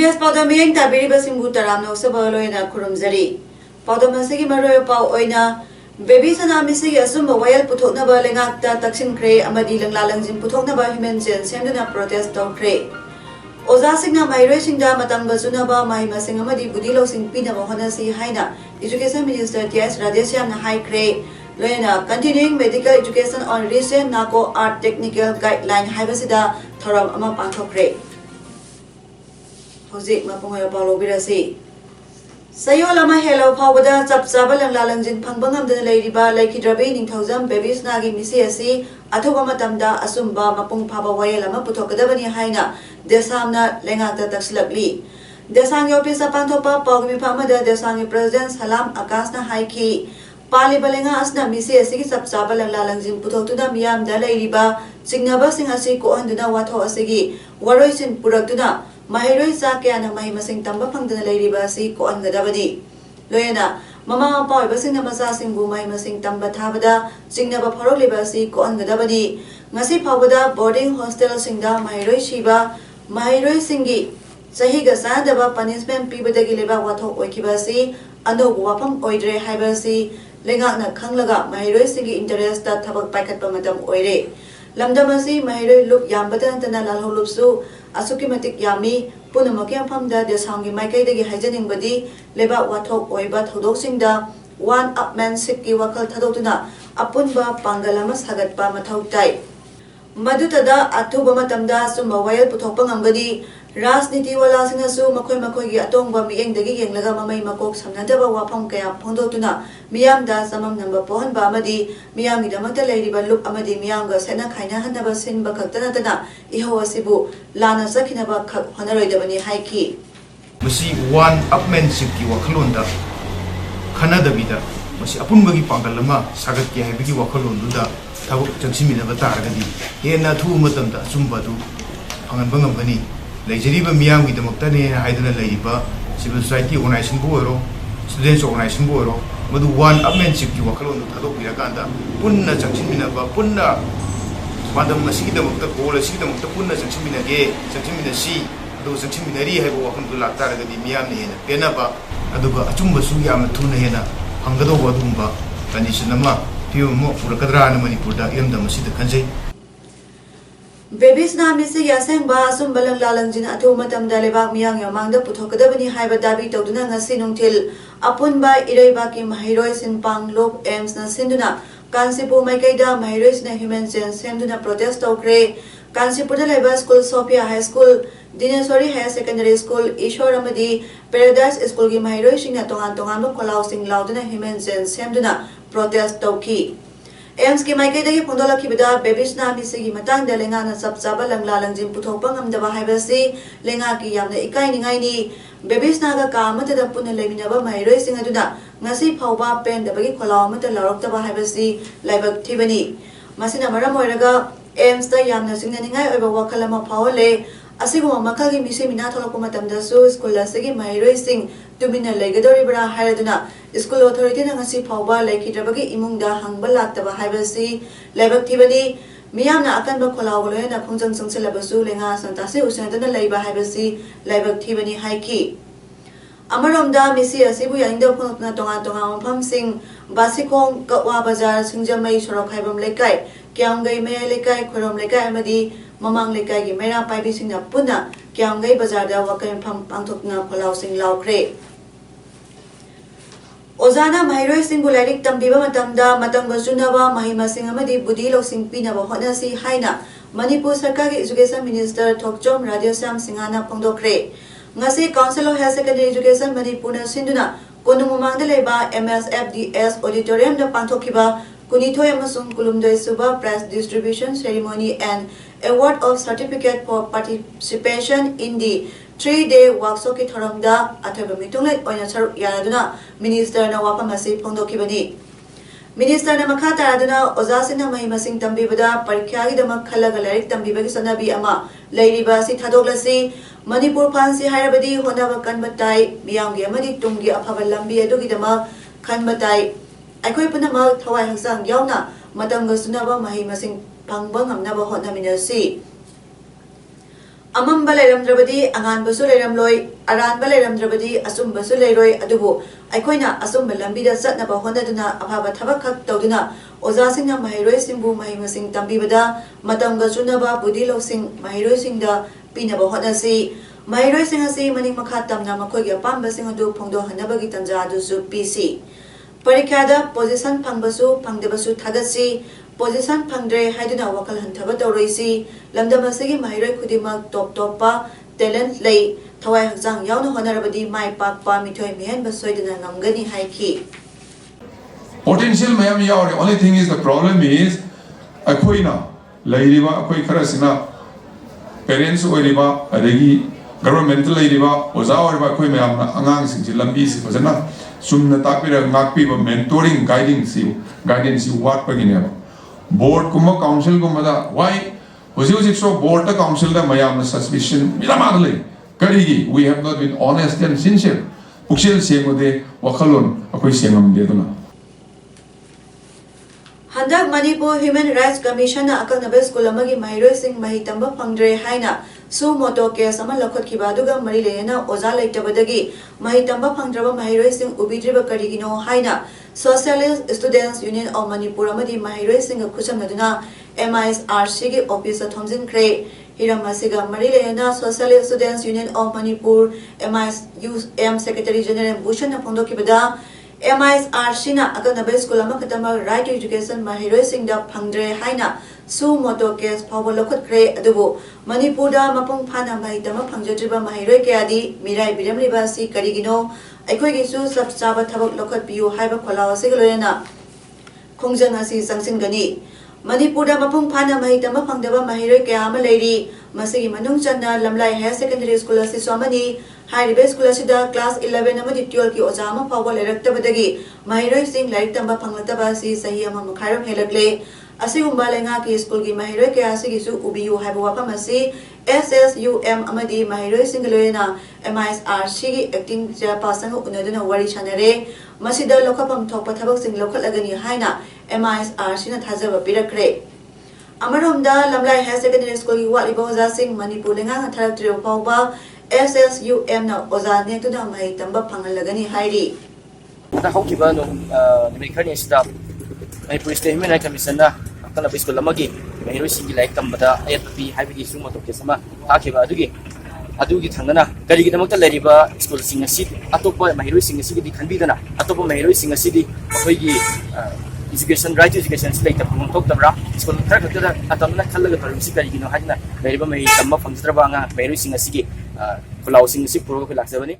Image पौधम मियंग ताबीरिबा सिंबु तराम नौसबा लोयना खुरुमजरी पौधम असिगी मरोय पाउ ओइना बेबी सनामिसी असुम वायल पुथोकनबा लेंगाकता तक्सिनख्रे अमदी लंगला लंजिम पुथोकनबा ह्यूमन चेन सेमदुना प्रोटेस्ट तौख्रे ओजासिंगना माइरोयसिंगदा मतंग बजुनबा माहिमसिंग अमदी बुदी लौसिंग पिनबा होनसी हाइना एजुकेशन मिनिस्टर टीएस राजेश्यामना हाइख्रे लोयना continuing medical education on recent NACO ART technical guideline हाइबसिदा थोरम अमा पांथोख्रे Hojik mapungoy paulo birasi sayo lama hello phawada chapchaba langla langjin phangbang amdana leiriba laikhidrabi ningthaujam babies nagi misi asi athoba matamda asumba mapung phaba wayel ama puthokadabani haina desamna lengata takslakli desang office panthopa pawmi phamada desang president salam akasna haiki pali balenga asna misi asi ki chapchaba langla langjin puthoktuda miyam da leiriba singnaba sing asi ko anduna watho asigi waroisin puraktuna Mahiroi Sakyana Mahimasing Tamba Pangdana Lady Basi ko ang gadabadi. Loyana, Mama Pao Basing na Masasing Bu Mahimasing Tamba Tabada, Sing na Baparok Libasi ko ang gadabadi. Ngasi Pawada boarding hostel singda Mahiroi Shiba, Mahiroi Singi, Sahiga Sadaba punishment Pibadagi Liba Wato Oikibasi, Ano Wapam Oidre Hibasi, Lengak na Kanglaga, Mahiroi Singi interest that Tabak Pakat Pamadam Oire. Lamdamasi Mahiroi look Yambatan Tanala Holupsu, Asuki matik yami punamaki amfamda desangi maikai haijaning badi leba wathok oiba thodok singda one upmanship ki wakal thadotuna apunba pangalama sagatpa mathau tai madutada athuba matamda sumba wayal puthokpa ngamgadi rajniti wala sinasu makhoi gi atongba miengdagi yenglaga mamai makok samnadaba wafam kaya phondotuna miyamda samam namba pohanba amadi miyamgi damakta leiriba look amadi miyamga sena khaina hanaba sinba khaktana tana iho asibu lana sakhinaba khak honaroidabani haiki masi one upmanship ki wakhalonda khanadabida masi apunbagi pangalama sagatki haibigi wakhalonduda thabuk changsiminaba taragadi hena thu matamda sumbadu phangan bangam Lejeriba Miam with the Moctane, Haidana Laiba, civil society organization Buero, students organization Buero, Madu one upmanship you walk alone to Tadopiraganda, Punna Chachimina, Punna, Madam Masida Mokta Kola, Sida Mokta Punna, Chachimina Gay, Chachimina Sea, those Chachiminari have walked to Latara, the Miami, Penaba, Aduba, Achumba Suyam, Tunahena, Hangado Wadumba, Tanishanama, Piumo, Urakadra, Manipurda, Yamda Masida Kanjay. Babies na misi yaseng ba sum balang lalangjin athu matam dalebak miyang yamang da puthokadabani haiba dabi tawduna ngasi nungthil apun ba iraiba ki mahiroi sinpang lok aims na sinduna Kansipu maikaida mahiroi na human sense semduna protest tawkre Kansipur da leba school Sophia High School Dinesori Higher Secondary School Ishwar amadi Paradise School ki mahiroi singna tongan ba kholau sing lauduna human sense semduna protest tawki Aims ki maike dagi pondola ki bida babies na misi ki matang da lenga na sabsaba langla langjin puthokpa ngamdaba haibasi lenga ki yamna ikai ningai ni babies na ga ka amata da punna leminaba mairoi sing aduna ngasi phawba pen da bagi kholaw amata larokta haibasi laibak thibani masina maram oiraga aims da yamna singna ningai oiba wakhala ma phawle asiguma makagi misi mina tholokpa matamda su school asigi mairoi sing tumina legadori bra hairaduna School authority na ngasi phawba laikhidrabagi imungda hangba laktaba haibasi laibak thibani miyam na akan ba kholaw goloy na khongjang sangsilabasu lenga santase usantana laiba haibasi laibak thibani haiki amaromda misi asibu yaingda phonotna tonga mpham sing basikong kawa bazar singjamai sorok haibam lekai kyamgai me lekai khorom lekai amadi mamang lekai gi mera paibi singna puna kyamgai bazar da wakai pham pangthokna kholaw sing laukre Ozana Mahiroi Singularik Tambiba Matamda Matambazunaba Mahima Singamadi Budilo Singpina Honasi Haina Manipur Sarkari Education Minister Tokjom Radiosyam Singana Pongdokre Ngasi Council of Higher Secondary Education Manipuna Sinduna Konumumangda Leba MSFDS Auditorium da Panthokiba Kunitho Emasung Kulumdoi Suba Press Distribution Ceremony and Award of Certificate for Participation in the 3-day workshop ki thoramda athoba mitunglet oina saruk yaraduna minister na wafam asi phongdokibani minister na makha taraduna ozasina mahi masing tambibada parikya gi damak khalaga larik tambibagi sanabi ama leiriba si thadoglasi manipur phansi hairabadi honaba kanbatai miyamgi amadi tunggi afaba lambi adugi damak khanbatai aikoi punamak thawai haksang yauna matamga sunaba mahi masing phangba ngamnaba hotnaminasi amamba leiramdrabadi anganbasu leiramloi aranba leiramdrabadi asumbasu leiroi adubu aikoina asumba lambida satnaba honaduna afaba thabak khak tawduna ozasingna mahiroi singbu mahimasing tambibada matamga sunaba budi losing mahiroi singda pinaba honasi mahiroi singasi maning makha tamna makhoi apamba singadu phongdo hanabagi tanja adusu pc parikhyada position phangbasu phangdebasu thagasi position phangdre haiduna wakal hanthaba tawroisi lamdamasigi mahiroi khudimak top pa talent lei thawai hakjang yauna honarabadi mai pakpa mithoi mihen basoiduna ngamgani haiki potential mayam yaure only thing is the problem is akoina leiriba akoi kharasina parents oiriba adegi governmental leiriba oza oiriba akoi mayam na angang singji lambi si fazana sumna takpira ngakpi ba mentoring guidance you what pagine board kuma council kuma da why hoji so board the council da mayam na suspicion milamagale karigi we have not been honest and sincere puksel semode wakhalon akoi sengam de duna Handak Manipur Human Rights Commission na akaknabe school amagi mahiroi sing mahitamba phangdre haina su moto case ama lakhotkiba aduga mari leyana oza leitabadagi mahitamba phangdraba mahiroi sing ubidriba karigino haina Socialist Students Union of Manipur amadi mahiroi sing khuchamnaduna MISRC gi office thomjin kre hiramasiga mari leyana Socialist Students Union of Manipur MISUM Secretary General Bhushan na phongdokibada MISRC na akaknabe school ama katama right to education mahiroi sing da phangdre haina su moto case phawal lokhot kre adubu Manipur da mapung phana mahitama phangjatriba mahiroi kayadi mirai biramliba si karigino aikoi gi su sabchaba thabak lokhot piu haiba kholawa sigaloyana khongjang asi sangsingani Manipur da mapung phana mahitama phangdaba mahiroi kaya ama leiri masigi manung channa lamlai higher secondary school asi somani High school asida class 11 amadi 12 ki oja ama phawal eraktabadagi mahiroi sing larik tamba phanglataba si sahi ama makhairam helagle asigumba lenga ki school ki mahiroi ke asigi su ubiu haiba wapam asi SSUM amadi mahiroi sing loyena MISRC ki acting chairperson unaduna wari chanare masida lokhapam thokpa thabak sing lokhalagani haina MISRC na thajaba pirakre Amaromda lamlai higher secondary school ki waliba oja sing Manipur lenga tharaktre phawba SSUM na oza ne tu da mai tamba phangalagani hairi ta haukiba no nimikharni sida ai police station na commission na kana biskul lamagi mai roi singi lai tambada AFP haibigi suma to kesama thakiba adugi thangana gari gi damakta leriba school sing asi atopa mai roi sing asi gi khanbidana atopa mai roi sing asi di akhoi education right to education slate ta phung tok tabra school thar thar atamna khallaga tarim si gari gi no hajna leriba mai tamma phangstraba nga mai roi sing asi gi Closing si pro ko laksabani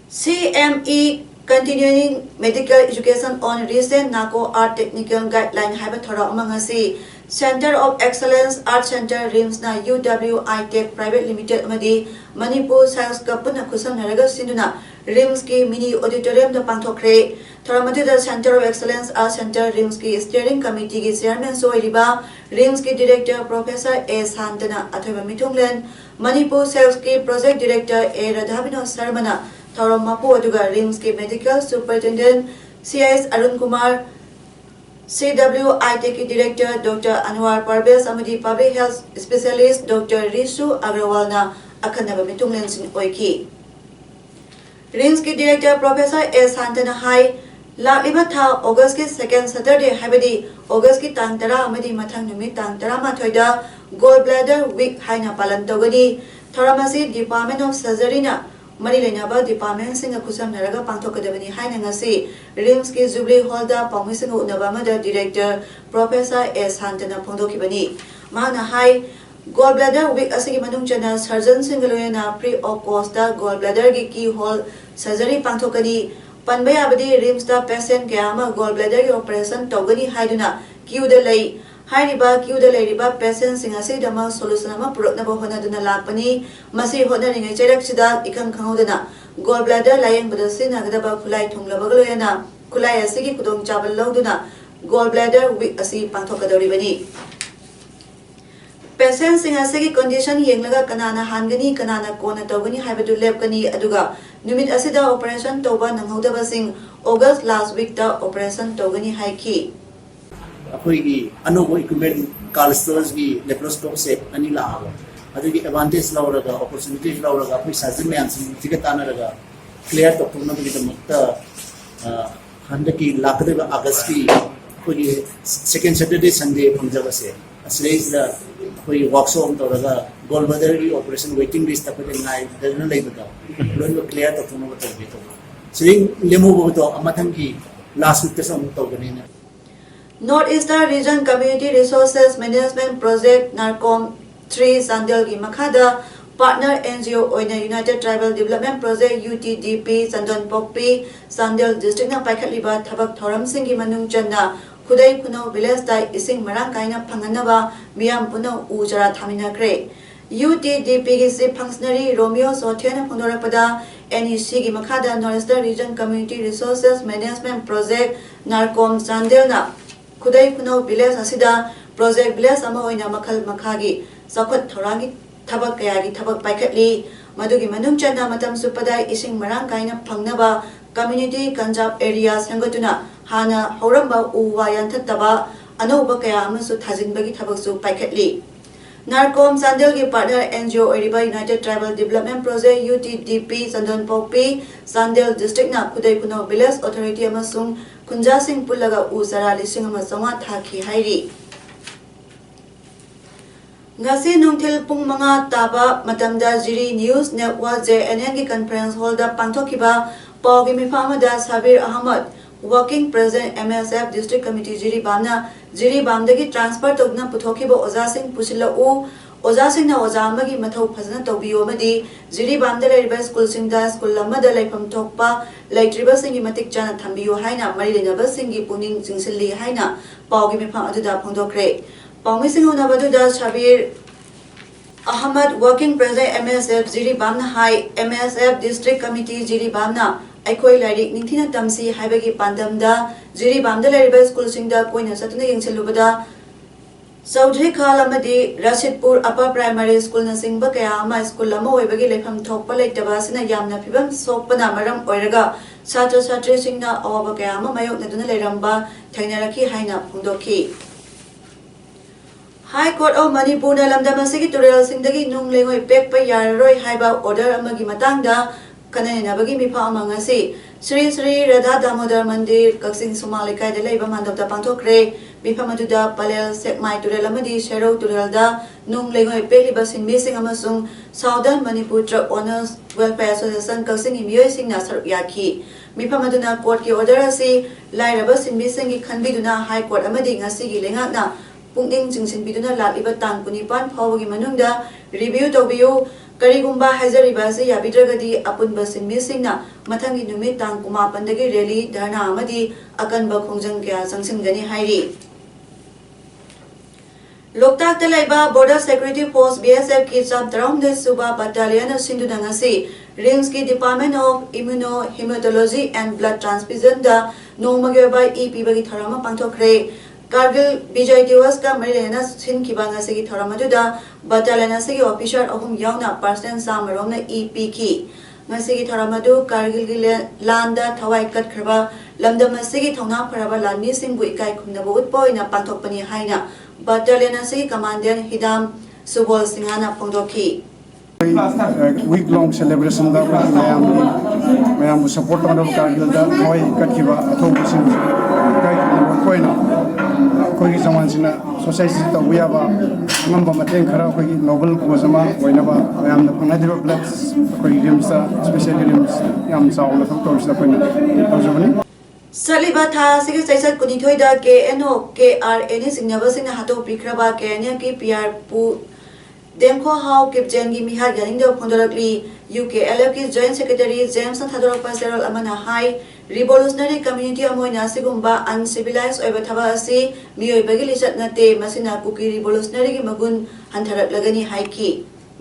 CME Continuing Medical Education on Recent NACO Art Technical Guideline haiba thora amangasi Center of Excellence Art Center RIMS na UWI Tech Private Limited amadi Manipur Science Kapuna khusam naraga sinduna RIMS ki mini auditorium da pangthokre thoramadi the Center of Excellence Art Center RIMS ki steering committee ki chairman soiriba RIMS ki director Professor A Santana athoba mithunglen Manipur Science ki project director A Radhavino Sarmana thoram mapu aduga RIMS ki medical superintendent CIS Arun Kumar CWI Tech Director Dr. Anwar Parvez amadi Public Health Specialist Dr. Risu Agrawal na akhanaba mitunglen sin oiki RIMS ki Director Professor A Santana Hai Lakliba tha August ki second Saturday habadi August ki tang tara amadi mathang numit tang tara mathoida gallbladder week haina palan togani thoramasi Department of Surgery na mari lenaba department singa khusam naraga pangthokadabani haina ngasi RIMS ki Jubilee Hall da pawmising unaba ma da Director Professor A Santana phongdokibani mana hai gallbladder week asigi manung chana surgeon singaloyana free of cost da gallbladder ki keyhole surgery pangthokani panbaya abadi RIMS da patient kaya ama gallbladder operation togani haiduna queue da lei हाइरिबा क्यूदा लेरिबा patient सिंग असिदमा solution अमा पुरकनबा होनादुना लापनी मसी होनारिङै चैरकसिदा इखं खंगौदना gall bladder लायंबदा सिनागदबा खुलाई थुंगलबगलोयना खुलाई असिगी खुदोंग चाबल लौदुना gall bladder week असि पांथोकदौरिबनी patient सिंग असिगी condition येंगलगा कनाना हानगनी कनाना कोना तौगनी हाइबदु लेपकनी अदुगा नुमित असिदा ऑपरेशन तौबा नंगौदबा सिंग अगस्त लास्ट वीक ता ऑपरेशन तौगनी हाइकी अखोई अनोबो इक्विपमेंट कार्लस्टर्स की लेप्रोस्कोप से अनि लाबो अदुगी एडवांटेज लौरगा अपॉर्चुनिटीज लौरगा अखोई साजिन मयाम सिंग तानरगा क्लियर तौनबगीदमक्ता हंदकी लाकदबा अगस्त की अखोई सेकेंड सैटरडे संडे फंगजबसे असलेइदा अखोई वर्कशॉप तौरगा गोल ब्लैडर की ऑपरेशन वेटिंग लिस्ट तपदे नाइ दरना लेबदा लोन क्लियर तौनबो तबे तो सिंग लेमोबो तो अमथम की लास्ट वीक तसम तौगनीना North Eastern Region Community Resources Management Project NARCOM 3 Sandel की मखादा partner NGO ओइना United Tribal Development Project UTDP Sandon Pokpi Sandel District na paikhatliba thabak thoram sing gi manung channa khudai puno village dai ising marang kaina phanganaba miyam puno ujara thamina kre UTDP gi chief functionary Romeo Sothena phondorapada NEC gi makhada North Eastern Region Community Resources Management Project NARCOM Sandel na खुदाई Khunou village असिदा project village अमा ओइना मखल मखागी सखत थोरांगी थबक कयागी थबक पाइखटली मदुगी मनुंग चना मतम सुपदाई इसिंग Marang काइना फंगनबा community कंजाब area संगतुना हाना हौरंबा उवा यांथतबा अनौबा कया अमसु थाजिनबगी थबकसु पाइखटली नारकोम सांदेल की partner NGO ओरिबा United Tribal Development Project UTDP संदन पोपी सांदेल डिस्ट्रिक्ट ना खुदाई खुनो विलेज अथॉरिटी अमसुंग खुंजा सिंह पुलगा उजरा लिसिंग अमा चौङा थाखी हाइरी ngasi nungthil pung manga taba matamda jiri news network JNN ki conference hall da pangthokiba pawgi mifama da Sabir Ahmad working president MSF district committee jiri bamdagi transfer togna puthokiba oza singh pusila u oza singh na oza amagi mathau phajana tawbiyo amadi jiri bamda leriba school singh da school lamada laifam thokpa laitriba singh gi matik chana thambiyo haina mari lenaba singh gi puning jingsilli haina pawgi mifam aduda phongdokre pawmi singh unabadu da Sabir Ahmad working president MSF jiri bamna high MSF district committee jiri bamna aikoi lairik ningthina tamsi haibagi pandamda jiri bamda leriba school singda koina satuna yengsilubada Saudri Khalamadi Rashidpur Upper Primary School na singba kaya ama school lama oibagi lepham thokpa leitaba sina yamna phibam sokpana maram oiraga chatra chhatri singna awaba kaya ama mayok naduna leiramba thainaraki haina phungdoki High Court of Manipur na lamdamasigi tural singdagi nung lengoi pekpa yararoi haiba order amagi matangda kananabagi mipa amangasi Sri Sri Radha Damodar Mandir Kaksing Somalikai de Leiba Mandapta Pantokre Mipamaduda Palel Sekmai Turel Amadi Shero Turelda Nung Lengoi Peliba Sin Missing Amasung Southern Manipur Truck Owners Welfare Association Kaksing Imyoy Sing Nasar Yaki Mipamaduna Court ki order asi Lairaba Sin Missing ki Khanbiduna High Court Amadi Ngasi gi Lengakna Punging Jingsin Biduna Laliba Tang Punipan Pawagi Manungda Review Tobiu Karigumba Hazariba se yabidragadi apun basin missing na mathangi numit tang kumapandagi rally dharna amadi akanba khongjang kya sangsimgani hairi Loktak Talaiba Border Security Force BSF ki sub Traumde Suba Battalion Sinduna ngasi Rings ki Department of Immunohematology and Blood Transfusion da Nomageba EP bagi tharama pangthokre Kargil Bijay Diwas ka Marilena Sin Kibanga Sigi Thoramatuda, Batalana Sigi official Ahum Yauna Parsen Samarona EPK. Masigi Thoramadu, Kargil Landa, Tawai Kat Kraba, Lamdama Sigi Tona Paraba Lani Singui Kai Kumnabut Boy na Pantopani Haina, Batalana Sigi Commandant Hidam Subol Singhana Pondoki. Week-long celebration da mayam support manab kargil da moi katkiba athobusin kai koina koi zaman sina society ta uyaba ngamba mateng khara koi novel kozama koina ba mayam na panadiba blacks koi rimsa especially rims yam saula thok torch da koina tawjabani Saliba tha sigi saisat kunithoi da KNO KRN singnaba singna hato prikraba KNA ki PR pu Demko How Kipjengi Mihar Ganing the Pondorakli UKLF ki Joint Secretary James Thadorapa Serol Amana High revolutionary community अमोइना सिगुम्बा uncivilised ओइबा थबा असि मियोइबगी लिचत नते मसिना cookie revolutionary की मगुन हंथरकलगनी हाइकी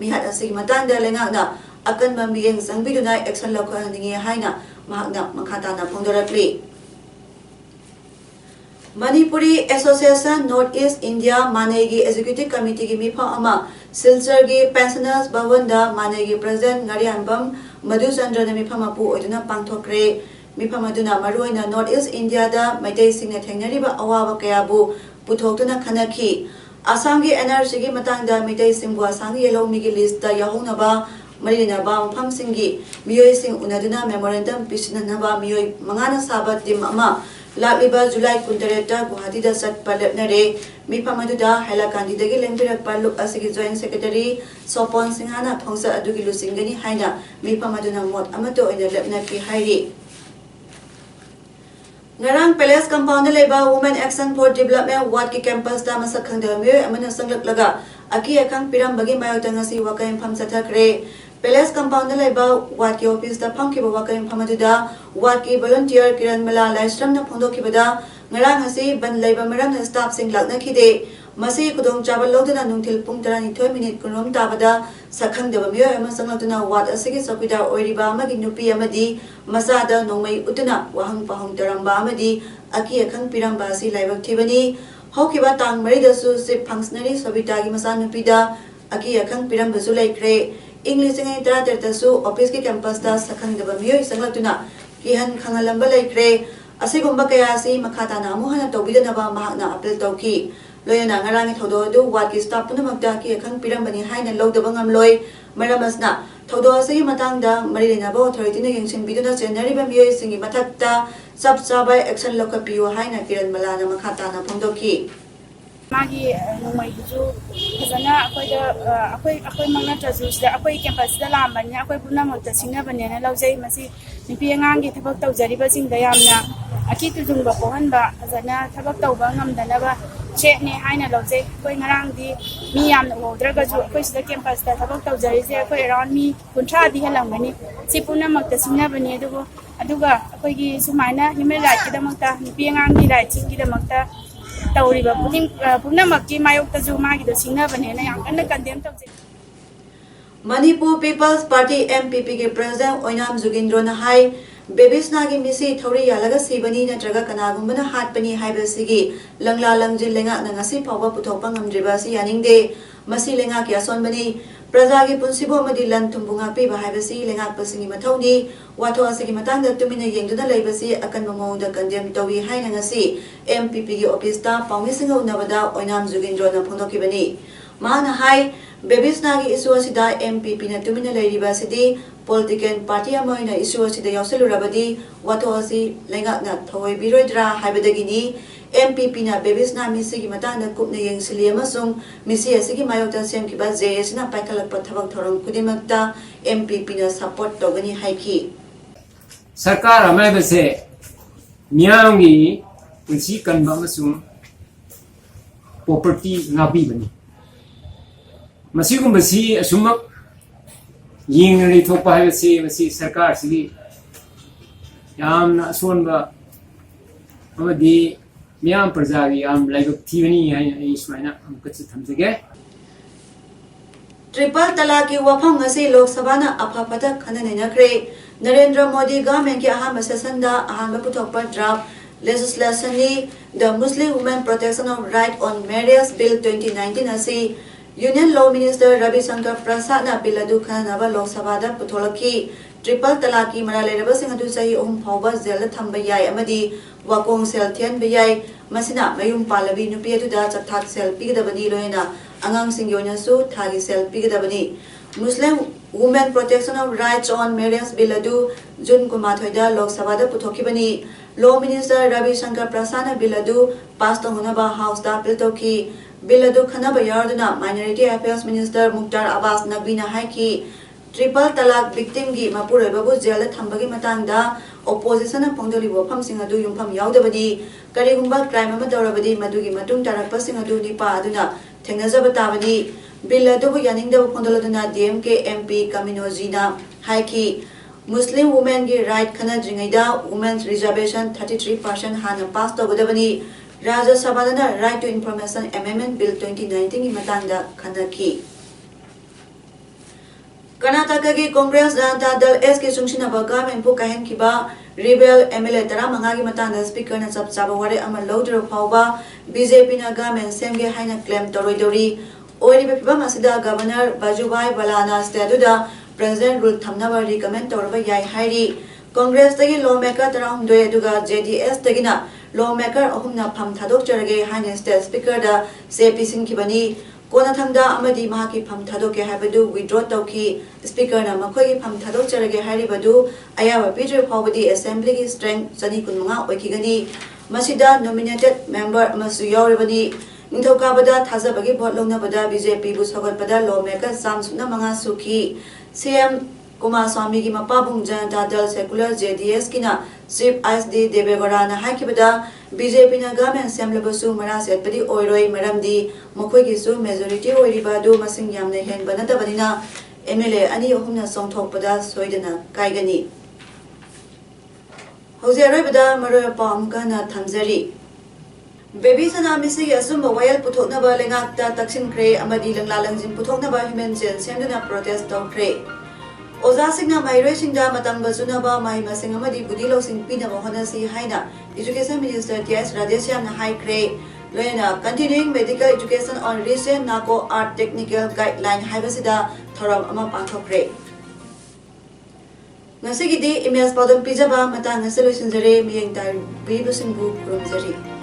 मिहात असि मतंदा लेंगाना अकनबा मियेंग संगबिदुना एक्शन लौखहनिंगे हाइना महाकना मखाताना फोंदरकली Manipuri association North East India मानेगी एग्जीक्यूटिव कमिटी की मिफा अमा सिलचर की पेंशनर्स भवन दा मानेगी प्रेसिडेंट ngarianbam मधुचंद्र ने मिफा मपु ओइदुना पांगथोक्रे मिफा मधुना मरुइना नॉर्थ ईस्ट इंडिया दा मैतै सिंगने थेंगनरिबा अवाबा कयाबु पुथोक्तुना खनखी आसाम की एनआरसी की मतंगदा मैतै सिंगु आसाम येलो मिगी लिस्ट दा यहोनबा मरिनबा मफम सिंगी मियोय सिंग उनादुना मेमोरेंडम पिसननबा मियोय मंगाना साबा टीम अमा लालिबा जुलाई 19 गुवाहाटी दा सत्पा लेपनरे मिफम अदुदा हैलाकांडी दगी लेंबिरकपा लुक असिगी जॉइंट सेक्रेटरी सोपोन सिंहाना फौसा अदुगी लुसिंगनी हाइना मिफम अदुना मोट अमतो ओइना लेपनकी हाइरी ngarang palace compound leba women action for development ward ki campus da masak khangda me amana sanglak laga aki akang piram bagi mayo tangasi wakaim pham sathakre palace compound leba ward ki office da pham ki wakaim pham aduda ward ki volunteer kiran mala laistram na phondo ki bada ngarang hasi ban leba maram na staff sing lakna khide masi kudong chabal loduna nungthil pung 12 minute kunom tabada sakhang deba me ama sanglakuna ward asigi sopida oiriba amagi nupi amadi masada nongmai utuna wahang pahong taramba amadi aki akhang piramba si laibak thibani hokiba tang maridasu sip functionary sobita gi masa nupida aki akhang piramba su laikre english ngai tara tertasu office ki campus da sakhang deba me sanglakuna kihan khangalamba laikre asigumba kaya si makhata namu hana tobida naba mahna appeal tawki loyana ngarang thodo du wat ki staff punamakta ki akhang pirambani haina lodaba ngamloi maramasna thodo ase matang da marilina ba authority na yengsin biduna senari ba miyoi singi mathakta sabsabai action lokapiyo haina kiran malana makhata na phongdoki magi nomai ju khazana akoi mangna trazu da akoi campus da lamanya akoi punamot ta singna bane na laujai masi nipi angang gi thabak tawjari ba sing da yamna aki tu jung ba pohan ba khazana thabak tawba ngamdana ba che ne haina laujai koi ngarang di mi yamna odraga ju akoi sida campus da thabak tawjari je akoi around mi kuntra di halangani si punamot ta singna bane aduga akoi gi sumaina human right ki da makta nipi angang gi right sing gi da makta tawriba punamakki mayokta ju magi do singna bane na yang anna condemn tawje Manipur People's Party MPP के president ओइनाम Jugindro न high बेबिसना की मिसी थौरी यालगा सिबनी नत्रगा कनागुंबना हाटपनी हाइबसिगी लंगला लंगजिन लेंगा नंगसी फावबा पुथोकपा ngamdribasi yaningde masi lenga ki asonbani प्रजा की पुनसिबो मदि लन थुंबुंगा पिबा हाइबसी लेंगा पसिंगी मथौनी वाथो असिगी मतंग द तुमिना येंगदुना लेबसी अकन ममौदा कंडेम तवी हाइना ngasi MPP की ऑफिस ता पाउमिसिंग उनबदा ओइनाम जुगिंद्रो न फोंदोकिबनी मान हाई बेबिसना की इशू असिदा MPP न तुमिना लेरिबा सिदी political party अमोइना इशू असिदा यावसलुरबदी वाथो असि लेंगा न थोय बिरोइद्रा हाइबदगिनी MPP na बेबिसना मिसी की मतंग कुपने येंगसिली अमसुंग मिसी असिगी मायोक्ता सेम की बात JS ना पाइखलक पथबक थोरंग कुदिमक्ता MPP ना सपोर्ट तोगनी हाइकी सरकार अमय बसे मियांगी पुंसी कन्बा अमसुंग प्रॉपर्टी नाबी बनी मसीगुंबसी असुमक येंगरी थोपा है बसी सरकार सिगी यामना सोनबा अमदी मियाम प्रजागी याम लाइबक थीवनी है इसमाइना हम कच्छ थमजगे ट्रिपल तलाक की वफम ngasi लोक सभा ना अफाफता खनने नखरे नरेंद्र मोदी गवर्नमेंट की अहम सेशन दा अहम पुथोकपा ड्राफ्ट लेजिस्लेशन नि the Muslim women protection of right on marriage bill 2019 asi union law minister Ravishankar Prasad ना बिल अदु खननबा लोक सभा दा पुथोलकी ट्रिपल तलाक की मरा लेरबसिंग अदु सही ओम फावबा जेल थंबा याय अमदी वाकोंग सेल थियन बयाय मसिना मयुम पालबी नुपी अदुदा चथाक सेल पिगदबनी लोयना अंगांग सिंगयोनसु थागी सेल पिगदबनी Muslim women protection of rights on marriage bill अदु जून कुमाथोइदा लोक सभा दा पुथोकिबनी लॉ मिनिस्टर रविशंकर प्रसाद ना बिल अदु पास तोहनबा हाउस दा बिल तोकी बिल अदु खनबा यारदुना minority affairs minister Mukhtar Abbas नकवीना हाइकी ट्रिपल तलाक विक्टिम की मपुरबु जेल थंबगी मतंगदा opposition phongdoli wafam sing adu yumpham yaudabadi karigumba crime ama dawrabadi madugi matung tarakpa sing adu nipa aduna thengnajaba tabadi bill adu yaningda phongdoloduna DMK MP Kaminojina haiki Muslim women ki right khanadringaida women's reservation 33% hana pass tawgadabani Rajya Sabha na Right to Information Amendment Bill 2019 ki matangda khanaki. Karnataka ki Congress Janata Dal S ki sungshinaba government pu kahen kiba rebel MLA tara manga ki matangda speaker na chaba ware amal lodro phawba BJP na government semge haina claim torodori oiri be pibam asida governor Bajubai Balana statuda President rule thamnaba recommend torba yai hairi Congress tagi lawmaker tara humdoi aduga JDS tagina lawmaker ahumna pham thadok charage haina state speaker da CP sing kibani kona thamda amadi mahaki pham thadoke habadu withdraw tawki speaker na makhoi pham thadok charage hairi badu ayaba pidre phawbadi assembly ki strength chani kunmanga oikigani masida nominated member masu yauribani Ningthokabada thazabagi vote longnabada BJP bu sagatpada lawmaker samsuna manga sukhi CM Kumaraswamy ki mapabung Janata Dal Secular JDS kina Chief SD Devegowda na haikibada BJP na government semlabasu maras etpadi oiroi maramdi mokhoi ki su majority oiriba du masing yamne hen banatabanina MLA ani ohumna songthokpada soidana kaigani Hauseroi maroya pam kana thamjari Baby Sanamisi assume a whale putoknaba lengakta taksin cray amadi langlalangjin putoknaba human gen senduna protest dog cray. Oza signa my racing dam at Ambazunaba, my massing amadi budilo sing pina honasi haina, Education Minister T.S. Radeshan High Cray, Lena continuing medical education on recent narco art technical guideline Hibasida Thoram Amapanto Cray. Nasigidi emails Podon Pijaba Matanga Solution Zare, meaning time, Bibu Singbu, Room Zari.